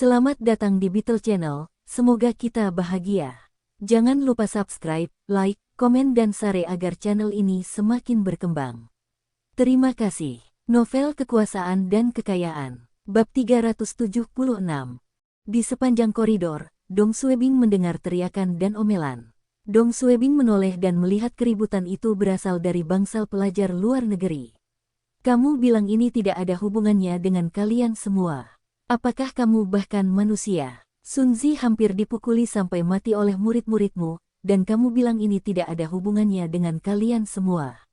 Selamat datang di Beetle Channel, semoga kita bahagia. Jangan lupa subscribe, like, komen dan share agar channel ini semakin berkembang. Terima kasih. Novel Kekuasaan dan Kekayaan, Bab 376. Di sepanjang koridor, Dong Suebing mendengar teriakan dan omelan. Dong Suebing menoleh dan melihat keributan itu berasal dari bangsal pelajar luar negeri. Kamu bilang ini tidak ada hubungannya dengan kalian semua. Apakah kamu bahkan manusia? Sun Zi hampir dipukuli sampai mati oleh murid-muridmu, dan kamu bilang ini tidak ada hubungannya dengan kalian semua.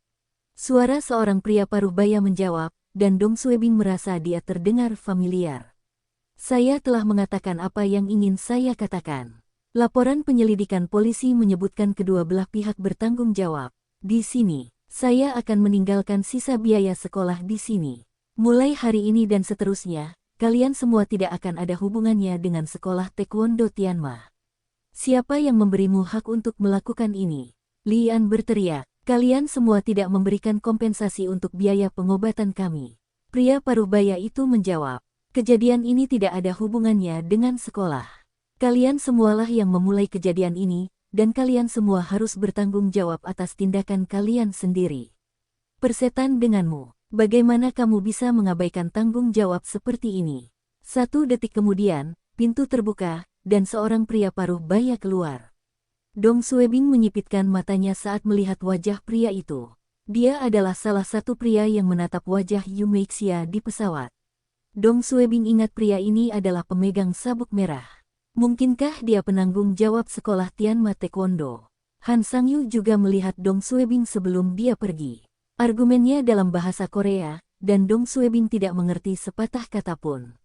Suara seorang pria paruh baya menjawab, dan Dong Suebing merasa dia terdengar familiar. Saya telah mengatakan apa yang ingin saya katakan. Laporan penyelidikan polisi menyebutkan kedua belah pihak bertanggung jawab. Di sini, saya akan meninggalkan sisa biaya sekolah di sini. Mulai hari ini dan seterusnya, kalian semua tidak akan ada hubungannya dengan sekolah Taekwondo Tianma. Siapa yang memberimu hak untuk melakukan ini? Lian berteriak, kalian semua tidak memberikan kompensasi untuk biaya pengobatan kami. Pria paruh baya itu menjawab, kejadian ini tidak ada hubungannya dengan sekolah. Kalian semualah yang memulai kejadian ini, dan kalian semua harus bertanggung jawab atas tindakan kalian sendiri. Persetan denganmu. Bagaimana kamu bisa mengabaikan tanggung jawab seperti ini? 1 detik kemudian, pintu terbuka, dan seorang pria paruh baya keluar. Dong Suebing menyipitkan matanya saat melihat wajah pria itu. Dia adalah salah satu pria yang menatap wajah Yu Meixia di pesawat. Dong Suebing ingat pria ini adalah pemegang sabuk merah. Mungkinkah dia penanggung jawab sekolah Tianma Taekwondo? Han Sangyu juga melihat Dong Suebing sebelum dia pergi. Argumennya dalam bahasa Korea, dan Dong Suebing tidak mengerti sepatah kata pun.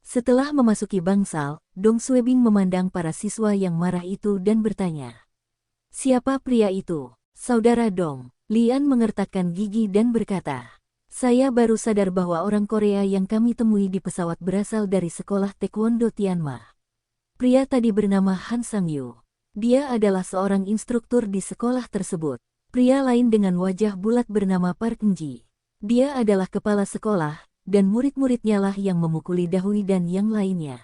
Setelah memasuki bangsal, Dong Suebing memandang para siswa yang marah itu dan bertanya, siapa pria itu? Saudara Dong. Lian mengertakkan gigi dan berkata, saya baru sadar bahwa orang Korea yang kami temui di pesawat berasal dari sekolah Taekwondo Tianma. Pria tadi bernama Han Sangyu. Dia adalah seorang instruktur di sekolah tersebut. Pria lain dengan wajah bulat bernama Park Eun-ji. Dia adalah kepala sekolah, dan murid-muridnya lah yang memukuli Dahui dan yang lainnya.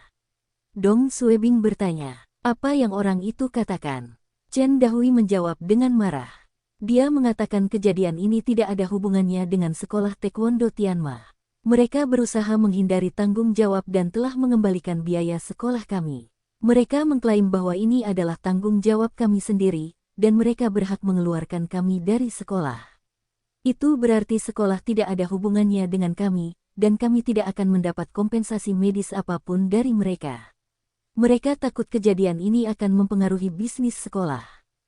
Dong Suebing bertanya, apa yang orang itu katakan? Chen Dahui menjawab dengan marah. Dia mengatakan kejadian ini tidak ada hubungannya dengan sekolah Taekwondo Tianma. Mereka berusaha menghindari tanggung jawab dan telah mengembalikan biaya sekolah kami. Mereka mengklaim bahwa ini adalah tanggung jawab kami sendiri, dan mereka berhak mengeluarkan kami dari sekolah. Itu berarti sekolah tidak ada hubungannya dengan kami, dan kami tidak akan mendapat kompensasi medis apapun dari mereka. Mereka takut kejadian ini akan mempengaruhi bisnis sekolah.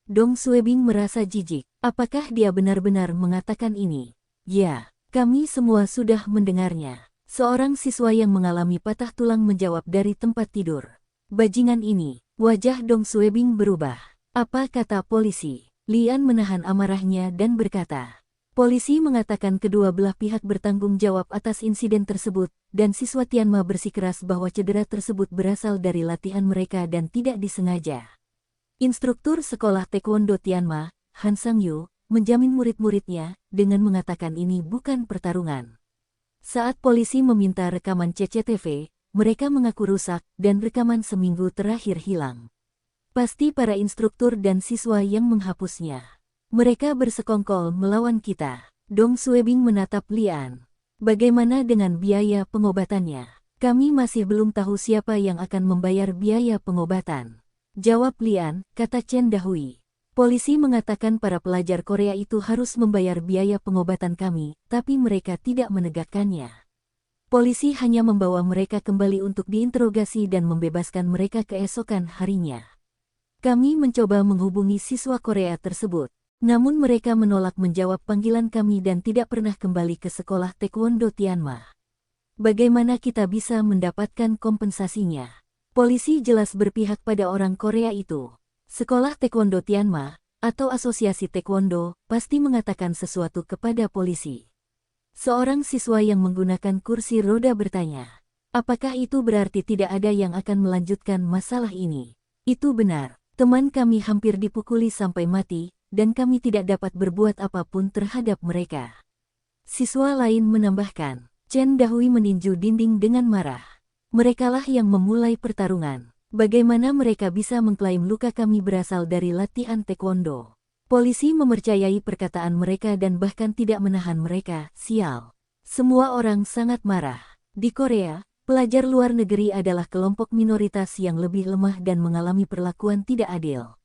Dong Suebing merasa jijik. Apakah dia benar-benar mengatakan ini? Ya, kami semua sudah mendengarnya. Seorang siswa yang mengalami patah tulang menjawab dari tempat tidur. Bajingan ini. Wajah Dong Suebing berubah. Apa kata polisi? Lian menahan amarahnya dan berkata, polisi mengatakan kedua belah pihak bertanggung jawab atas insiden tersebut, dan siswa Tianma bersikeras bahwa cedera tersebut berasal dari latihan mereka dan tidak disengaja. Instruktur sekolah Taekwondo Tianma, Han Sangyu, menjamin murid-muridnya dengan mengatakan ini bukan pertarungan. Saat polisi meminta rekaman CCTV, mereka mengaku rusak dan rekaman seminggu terakhir hilang. Pasti para instruktur dan siswa yang menghapusnya. Mereka bersekongkol melawan kita. Dong Suebing menatap Lian. Bagaimana dengan biaya pengobatannya? Kami masih belum tahu siapa yang akan membayar biaya pengobatan. Jawab Lian, kata Chen Dahui. Polisi mengatakan para pelajar Korea itu harus membayar biaya pengobatan kami, tapi mereka tidak menegakkannya. Polisi hanya membawa mereka kembali untuk diinterogasi dan membebaskan mereka keesokan harinya. Kami mencoba menghubungi siswa Korea tersebut, namun mereka menolak menjawab panggilan kami dan tidak pernah kembali ke sekolah Taekwondo Tianma. Bagaimana kita bisa mendapatkan kompensasinya? Polisi jelas berpihak pada orang Korea itu. Sekolah Taekwondo Tianma, atau Asosiasi Taekwondo, pasti mengatakan sesuatu kepada polisi. Seorang siswa yang menggunakan kursi roda bertanya, apakah itu berarti tidak ada yang akan melanjutkan masalah ini? Itu benar. Teman kami hampir dipukuli sampai mati, dan kami tidak dapat berbuat apapun terhadap mereka. Siswa lain menambahkan, Chen Dahui meninju dinding dengan marah. Merekalah yang memulai pertarungan. Bagaimana mereka bisa mengklaim luka kami berasal dari latihan taekwondo? Polisi mempercayai perkataan mereka dan bahkan tidak menahan mereka. Sial. Semua orang sangat marah. Di Korea, pelajar luar negeri adalah kelompok minoritas yang lebih lemah dan mengalami perlakuan tidak adil.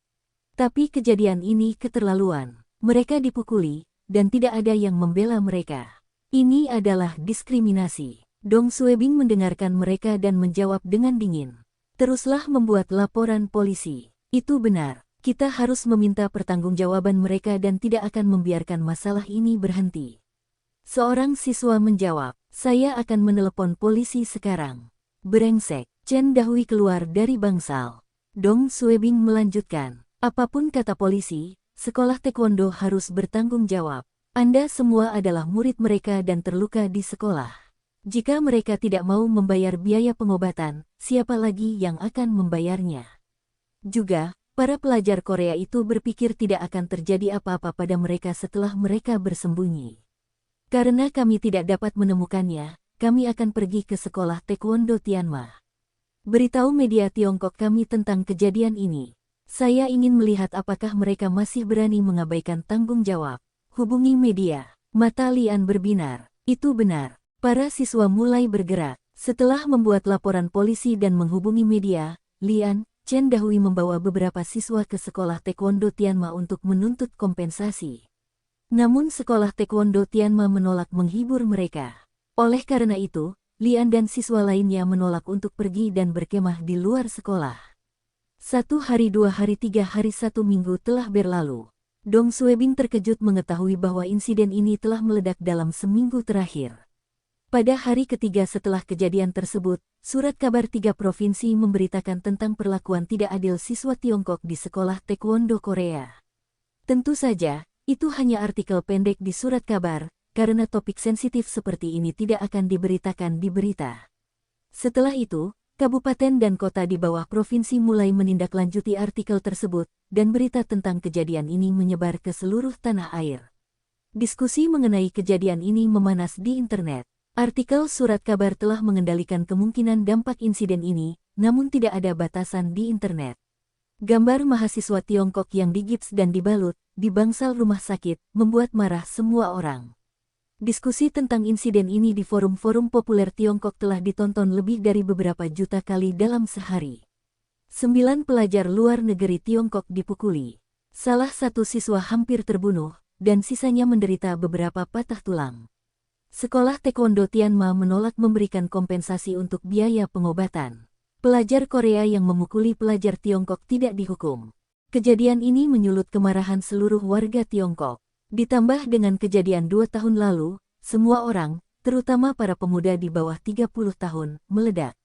Tapi kejadian ini keterlaluan. Mereka dipukuli, dan tidak ada yang membela mereka. Ini adalah diskriminasi. Dong Suebing mendengarkan mereka dan menjawab dengan dingin. Teruslah membuat laporan polisi. Itu benar. Kita harus meminta pertanggungjawaban mereka dan tidak akan membiarkan masalah ini berhenti. Seorang siswa menjawab, saya akan menelepon polisi sekarang. Brengsek. Chen Dahui keluar dari bangsal. Dong Suebing melanjutkan, apapun kata polisi, sekolah taekwondo harus bertanggung jawab. Anda semua adalah murid mereka dan terluka di sekolah. Jika mereka tidak mau membayar biaya pengobatan, siapa lagi yang akan membayarnya? Juga, para pelajar Korea itu berpikir tidak akan terjadi apa-apa pada mereka setelah mereka bersembunyi. Karena kami tidak dapat menemukannya, kami akan pergi ke sekolah taekwondo Tianma. Beritahu media Tiongkok kami tentang kejadian ini. Saya ingin melihat apakah mereka masih berani mengabaikan tanggung jawab. Hubungi media. Mata Lian berbinar. Itu benar. Para siswa mulai bergerak. Setelah membuat laporan polisi dan menghubungi media, Lian, Chen Dahui membawa beberapa siswa ke sekolah taekwondo Tianma untuk menuntut kompensasi. Namun sekolah taekwondo Tianma menolak menghibur mereka. Oleh karena itu, Lian dan siswa lainnya menolak untuk pergi dan berkemah di luar sekolah. 1 hari 2 hari 3 hari 1 minggu telah berlalu. Dong Suebing terkejut mengetahui bahwa insiden ini telah meledak dalam seminggu terakhir. Pada hari ketiga setelah kejadian tersebut, surat kabar 3 provinsi memberitakan tentang perlakuan tidak adil siswa Tiongkok di sekolah taekwondo Korea. Tentu saja, itu hanya artikel pendek di surat kabar, karena topik sensitif seperti ini tidak akan diberitakan di berita. Setelah itu, kabupaten dan kota di bawah provinsi mulai menindaklanjuti artikel tersebut, dan berita tentang kejadian ini menyebar ke seluruh tanah air. Diskusi mengenai kejadian ini memanas di internet. Artikel surat kabar telah mengendalikan kemungkinan dampak insiden ini, namun tidak ada batasan di internet. Gambar mahasiswa Tiongkok yang digips dan dibalut, di bangsal rumah sakit, membuat marah semua orang. Diskusi tentang insiden ini di forum-forum populer Tiongkok telah ditonton lebih dari beberapa juta kali dalam sehari. 9 pelajar luar negeri Tiongkok dipukuli. Salah satu siswa hampir terbunuh, dan sisanya menderita beberapa patah tulang. Sekolah taekwondo Tianma menolak memberikan kompensasi untuk biaya pengobatan. Pelajar Korea yang memukuli pelajar Tiongkok tidak dihukum. Kejadian ini menyulut kemarahan seluruh warga Tiongkok. Ditambah dengan kejadian 2 tahun lalu, semua orang, terutama para pemuda di bawah 30 tahun, meledak.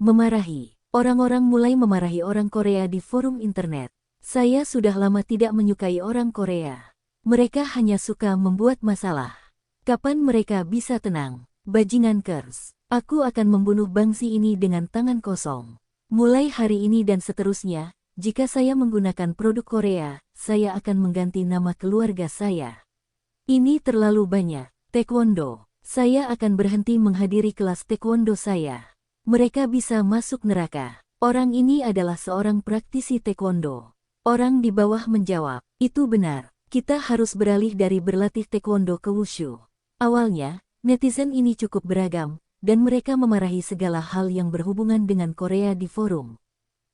Memarahi. Orang-orang mulai memarahi orang Korea di forum internet. Saya sudah lama tidak menyukai orang Korea. Mereka hanya suka membuat masalah. Kapan mereka bisa tenang? Bajingan kers. Aku akan membunuh bangsi ini dengan tangan kosong. Mulai hari ini dan seterusnya, jika saya menggunakan produk Korea, saya akan mengganti nama keluarga saya. Ini terlalu banyak. Taekwondo. Saya akan berhenti menghadiri kelas taekwondo saya. Mereka bisa masuk neraka. Orang ini adalah seorang praktisi taekwondo. Orang di bawah menjawab, itu benar. Kita harus beralih dari berlatih taekwondo ke wushu. Awalnya, netizen ini cukup beragam, dan mereka memarahi segala hal yang berhubungan dengan Korea di forum.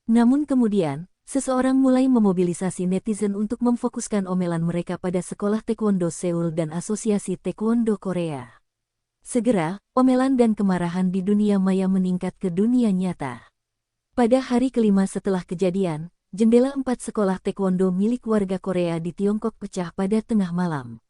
Namun kemudian, seseorang mulai memobilisasi netizen untuk memfokuskan omelan mereka pada sekolah taekwondo Seoul dan Asosiasi Taekwondo Korea. Segera, omelan dan kemarahan di dunia maya meningkat ke dunia nyata. Pada hari kelima setelah kejadian, jendela 4 sekolah taekwondo milik warga Korea di Tiongkok pecah pada tengah malam.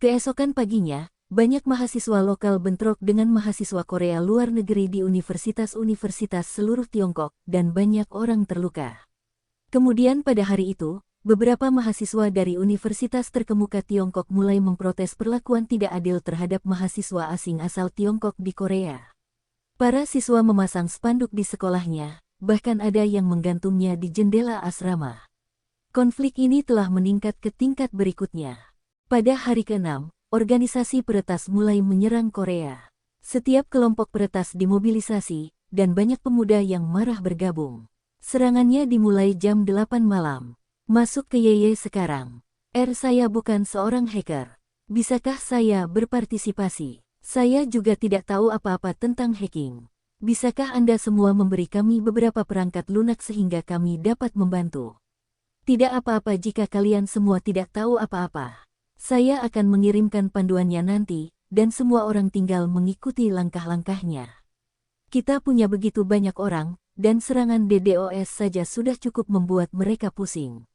Keesokan paginya, banyak mahasiswa lokal bentrok dengan mahasiswa Korea luar negeri di universitas-universitas seluruh Tiongkok, dan banyak orang terluka. Kemudian pada hari itu, beberapa mahasiswa dari universitas terkemuka Tiongkok mulai memprotes perlakuan tidak adil terhadap mahasiswa asing asal Tiongkok di Korea. Para siswa memasang spanduk di sekolahnya, bahkan ada yang menggantungnya di jendela asrama. Konflik ini telah meningkat ke tingkat berikutnya. Pada hari ke-6, organisasi peretas mulai menyerang Korea. Setiap kelompok peretas dimobilisasi, dan banyak pemuda yang marah bergabung. Serangannya dimulai jam 8 malam. Masuk ke YY sekarang. Saya bukan seorang hacker. Bisakah saya berpartisipasi? Saya juga tidak tahu apa-apa tentang hacking. Bisakah Anda semua memberi kami beberapa perangkat lunak sehingga kami dapat membantu? Tidak apa-apa jika kalian semua tidak tahu apa-apa. Saya akan mengirimkan panduannya nanti, dan semua orang tinggal mengikuti langkah-langkahnya. Kita punya begitu banyak orang, dan serangan DDoS saja sudah cukup membuat mereka pusing.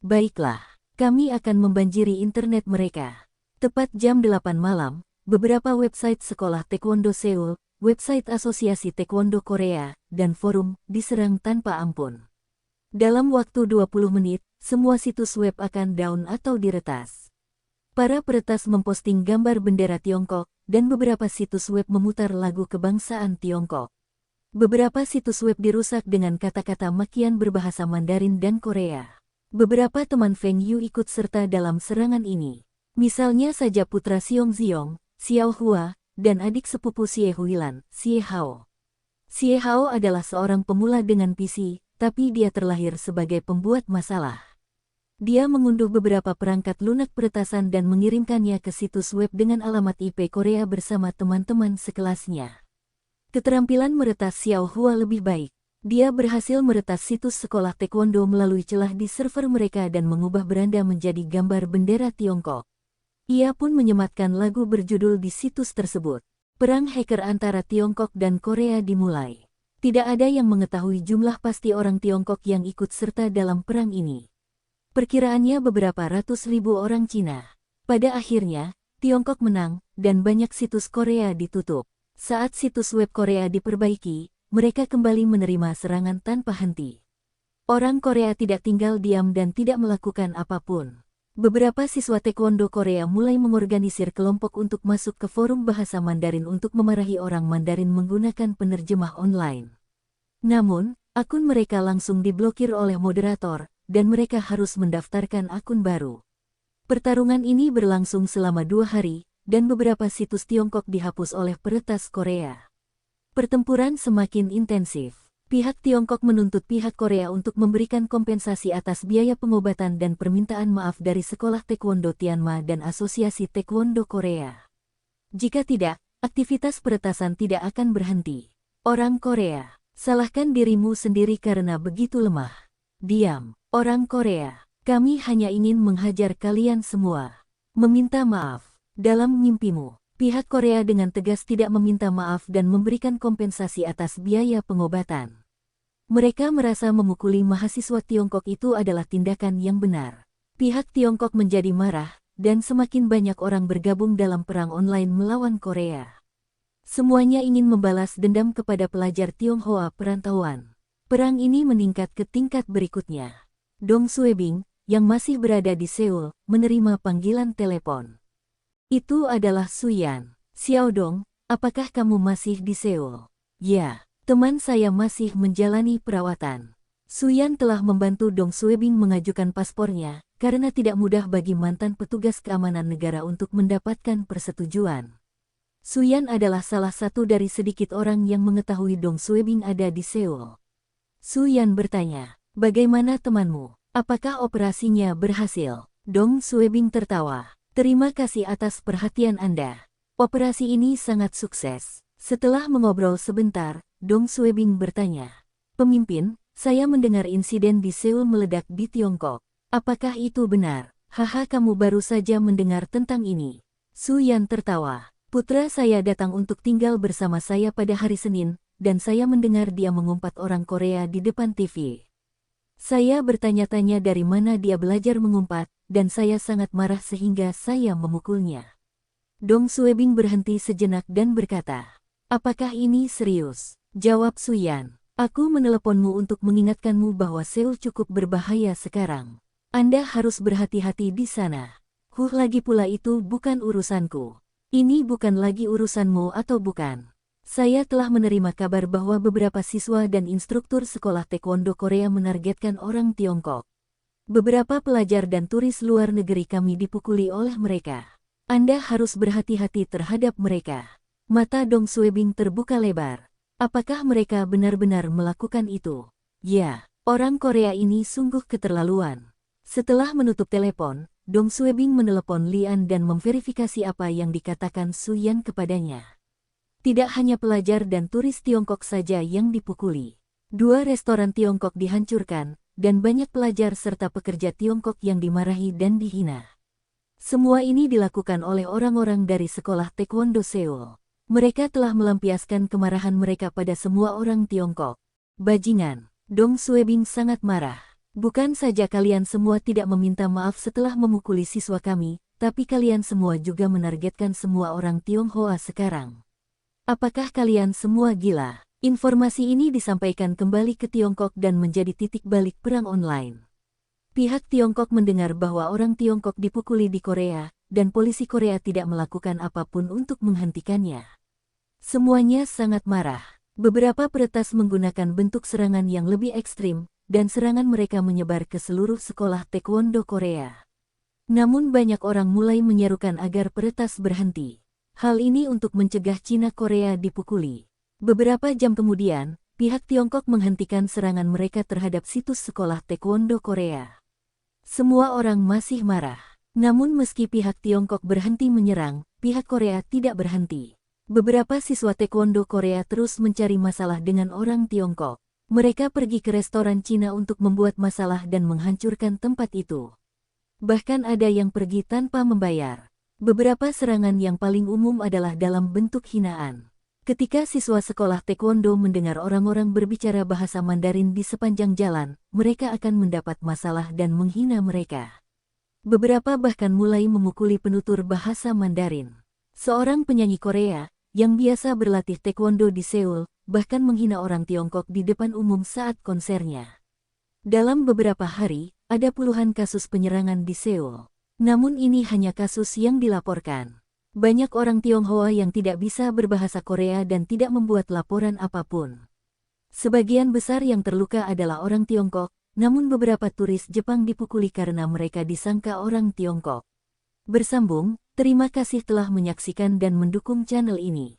Baiklah, kami akan membanjiri internet mereka. Tepat jam 8 malam, beberapa website sekolah Taekwondo Seoul, website Asosiasi Taekwondo Korea, dan forum diserang tanpa ampun. Dalam waktu 20 menit, semua situs web akan down atau diretas. Para peretas memposting gambar bendera Tiongkok, dan beberapa situs web memutar lagu kebangsaan Tiongkok. Beberapa situs web dirusak dengan kata-kata makian berbahasa Mandarin dan Korea. Beberapa teman Feng Yu ikut serta dalam serangan ini. Misalnya saja putra Xiong Ziong, Xiao Hua, dan adik sepupu Xie Huilan, Xie Hao. Xie Hao adalah seorang pemula dengan PC, tapi dia terlahir sebagai pembuat masalah. Dia mengunduh beberapa perangkat lunak peretasan dan mengirimkannya ke situs web dengan alamat IP Korea bersama teman-teman sekelasnya. Keterampilan meretas Xiao Hua lebih baik. Dia berhasil meretas situs sekolah Taekwondo melalui celah di server mereka dan mengubah beranda menjadi gambar bendera Tiongkok. Ia pun menyematkan lagu berjudul di situs tersebut. Perang hacker antara Tiongkok dan Korea dimulai. Tidak ada yang mengetahui jumlah pasti orang Tiongkok yang ikut serta dalam perang ini. Perkiraannya beberapa ratus ribu orang Cina. Pada akhirnya, Tiongkok menang, dan banyak situs Korea ditutup. Saat situs web Korea diperbaiki, mereka kembali menerima serangan tanpa henti. Orang Korea tidak tinggal diam dan tidak melakukan apapun. Beberapa siswa Taekwondo Korea mulai mengorganisir kelompok untuk masuk ke forum bahasa Mandarin untuk memarahi orang Mandarin menggunakan penerjemah online. Namun, akun mereka langsung diblokir oleh moderator, dan mereka harus mendaftarkan akun baru. Pertarungan ini berlangsung selama 2 hari, dan beberapa situs Tiongkok dihapus oleh peretas Korea. Pertempuran semakin intensif. Pihak Tiongkok menuntut pihak Korea untuk memberikan kompensasi atas biaya pengobatan dan permintaan maaf dari Sekolah Taekwondo Tianma dan Asosiasi Taekwondo Korea. Jika tidak, aktivitas peretasan tidak akan berhenti. Orang Korea, salahkan dirimu sendiri karena begitu lemah. Diam, orang Korea. Kami hanya ingin menghajar kalian semua. Meminta maaf. Dalam mimpimu, pihak Korea dengan tegas tidak meminta maaf dan memberikan kompensasi atas biaya pengobatan. Mereka merasa memukuli mahasiswa Tiongkok itu adalah tindakan yang benar. Pihak Tiongkok menjadi marah, dan semakin banyak orang bergabung dalam perang online melawan Korea. Semuanya ingin membalas dendam kepada pelajar Tionghoa perantauan. Perang ini meningkat ke tingkat berikutnya. Dong Suebing, yang masih berada di Seoul, menerima panggilan telepon. Itu adalah Suyan. Xiaodong, apakah kamu masih di Seoul? Ya, teman saya masih menjalani perawatan. Suyan telah membantu Dong Suebing mengajukan paspornya, karena tidak mudah bagi mantan petugas keamanan negara untuk mendapatkan persetujuan. Suyan adalah salah satu dari sedikit orang yang mengetahui Dong Suebing ada di Seoul. Suyan bertanya, bagaimana temanmu? Apakah operasinya berhasil? Dong Suebing tertawa. Terima kasih atas perhatian Anda. Operasi ini sangat sukses. Setelah mengobrol sebentar, Dong Suebing bertanya, pemimpin, saya mendengar insiden di Seoul meledak di Tiongkok. Apakah itu benar? Haha, kamu baru saja mendengar tentang ini. Suyan tertawa. Putra saya datang untuk tinggal bersama saya pada hari Senin, dan saya mendengar dia mengumpat orang Korea di depan TV. Saya bertanya-tanya dari mana dia belajar mengumpat, dan saya sangat marah sehingga saya memukulnya. Dong Suebing berhenti sejenak dan berkata, apakah ini serius? Jawab Suyan, aku meneleponmu untuk mengingatkanmu bahwa Seoul cukup berbahaya sekarang. Anda harus berhati-hati di sana. Lagi pula itu bukan urusanku. Ini bukan lagi urusanmu atau bukan. Saya telah menerima kabar bahwa beberapa siswa dan instruktur sekolah Taekwondo Korea menargetkan orang Tiongkok. Beberapa pelajar dan turis luar negeri kami dipukuli oleh mereka. Anda harus berhati-hati terhadap mereka. Mata Dong Suebing terbuka lebar. Apakah mereka benar-benar melakukan itu? Ya, orang Korea ini sungguh keterlaluan. Setelah menutup telepon, Dong Suebing menelepon Lian dan memverifikasi apa yang dikatakan Su Yan kepadanya. Tidak hanya pelajar dan turis Tiongkok saja yang dipukuli. 2 restoran Tiongkok dihancurkan, dan banyak pelajar serta pekerja Tiongkok yang dimarahi dan dihina. Semua ini dilakukan oleh orang-orang dari sekolah Taekwondo Seoul. Mereka telah melampiaskan kemarahan mereka pada semua orang Tiongkok. Bajingan, Dong Suebing sangat marah. Bukan saja kalian semua tidak meminta maaf setelah memukuli siswa kami, tapi kalian semua juga menargetkan semua orang Tionghoa sekarang. Apakah kalian semua gila? Informasi ini disampaikan kembali ke Tiongkok dan menjadi titik balik perang online. Pihak Tiongkok mendengar bahwa orang Tiongkok dipukuli di Korea, dan polisi Korea tidak melakukan apapun untuk menghentikannya. Semuanya sangat marah. Beberapa peretas menggunakan bentuk serangan yang lebih ekstrim, dan serangan mereka menyebar ke seluruh sekolah Taekwondo Korea. Namun banyak orang mulai menyerukan agar peretas berhenti. Hal ini untuk mencegah Cina Korea dipukuli. Beberapa jam kemudian, pihak Tiongkok menghentikan serangan mereka terhadap situs sekolah Taekwondo Korea. Semua orang masih marah. Namun meski pihak Tiongkok berhenti menyerang, pihak Korea tidak berhenti. Beberapa siswa Taekwondo Korea terus mencari masalah dengan orang Tiongkok. Mereka pergi ke restoran Cina untuk membuat masalah dan menghancurkan tempat itu. Bahkan ada yang pergi tanpa membayar. Beberapa serangan yang paling umum adalah dalam bentuk hinaan. Ketika siswa sekolah Taekwondo mendengar orang-orang berbicara bahasa Mandarin di sepanjang jalan, mereka akan mendapat masalah dan menghina mereka. Beberapa bahkan mulai memukuli penutur bahasa Mandarin. Seorang penyanyi Korea, yang biasa berlatih Taekwondo di Seoul, bahkan menghina orang Tiongkok di depan umum saat konsernya. Dalam beberapa hari, ada puluhan kasus penyerangan di Seoul. Namun ini hanya kasus yang dilaporkan. Banyak orang Tionghoa yang tidak bisa berbahasa Korea dan tidak membuat laporan apapun. Sebagian besar yang terluka adalah orang Tiongkok, namun beberapa turis Jepang dipukuli karena mereka disangka orang Tiongkok. Bersambung, terima kasih telah menyaksikan dan mendukung channel ini.